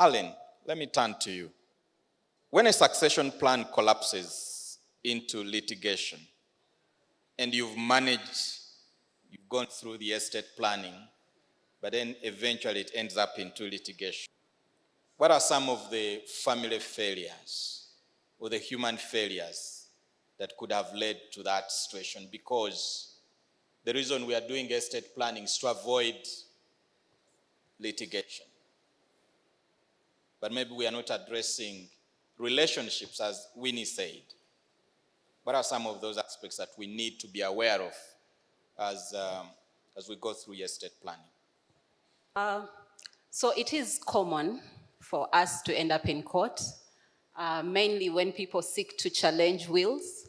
Alan, let me turn to you. When a succession plan collapses into litigation and you've gone through the estate planning, but then eventually it ends up into litigation, what are some of the family failures or the human failures that could have led to that situation? Because the reason we are doing estate planning is to avoid litigation. But maybe we are not addressing relationships, as Winnie said. What are some of those aspects that we need to be aware of as we go through estate planning? So it is common for us to end up in court, mainly when people seek to challenge wills.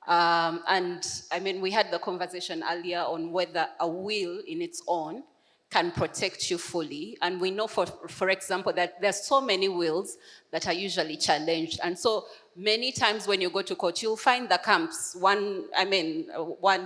And I mean, we had the conversation earlier on whether a will in its own can protect you fully. And we know, for example, that there's so many wills that are usually challenged. And so many times when you go to court, you'll find the camps, one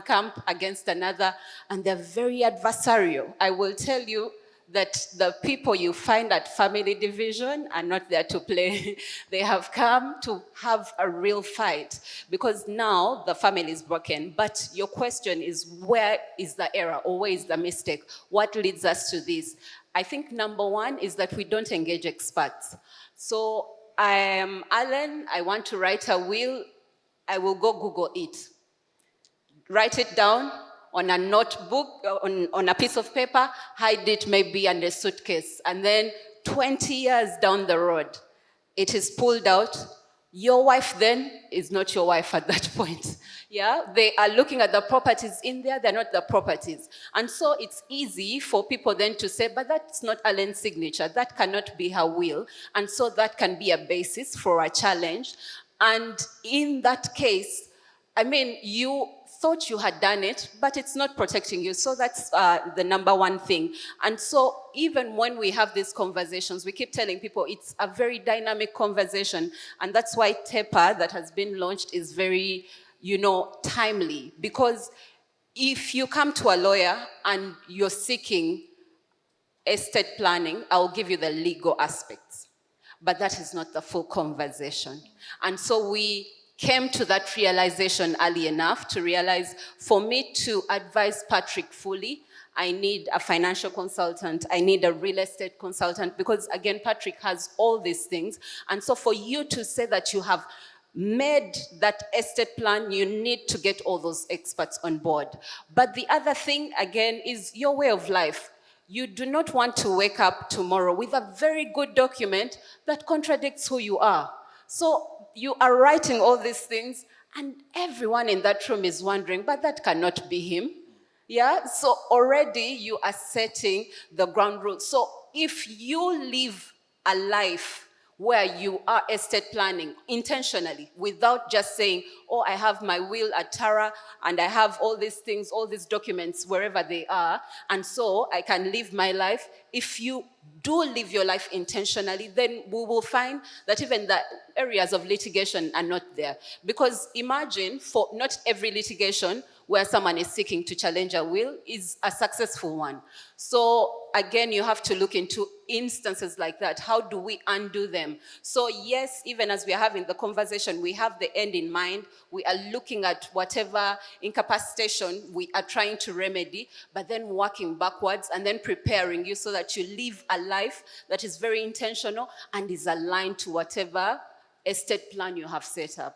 camp against another, and they're very adversarial. I will tell you that the people you find at family division are not there to play. They have come to have a real fight because now the family is broken. But your question is, where is the error or where is the mistake? What leads us to this? I think number one is that we don't engage experts. So I am Alan, I want to write a will, I will go Google it. Write it down on a notebook, on a piece of paper, hide it maybe under a suitcase. And then 20 years down the road, it is pulled out. Your wife then is not your wife at that point. Yeah, they are looking at the properties in there, they're not the properties. And so it's easy for people then to say, but that's not Alan's signature, that cannot be her will. And so that can be a basis for a challenge. And in that case, I mean, you thought you had done it, but it's not protecting you. So that's the number one thing. And so even when we have these conversations, we keep telling people it's a very dynamic conversation. And that's why TEPA that has been launched is very, timely. Because if you come to a lawyer and you're seeking estate planning, I'll give you the legal aspects. But that is not the full conversation. And so we came to that realization early enough to realize for me to advise Patrick fully, I need a financial consultant, I need a real estate consultant, because again, Patrick has all these things. And so for you to say that you have made that estate plan, you need to get all those experts on board. But the other thing, again, is your way of life. You do not want to wake up tomorrow with a very good document that contradicts who you are. So you are writing all these things, and everyone in that room is wondering, but that cannot be him. Yeah, so already you are setting the ground rules. So if you live a life where you are estate planning intentionally without just saying, oh, I have my will at Tara and I have all these things, all these documents wherever they are, and so I can live my life. If you do live your life intentionally, then we will find that even the areas of litigation are not there. Because imagine, for not every litigation where someone is seeking to challenge a will is a successful one. So again, you have to look into instances like that. How do we undo them? So yes, even as we are having the conversation, we have the end in mind. We are looking at whatever incapacitation we are trying to remedy, but then working backwards and then preparing you so that you live a life that is very intentional and is aligned to whatever estate plan you have set up.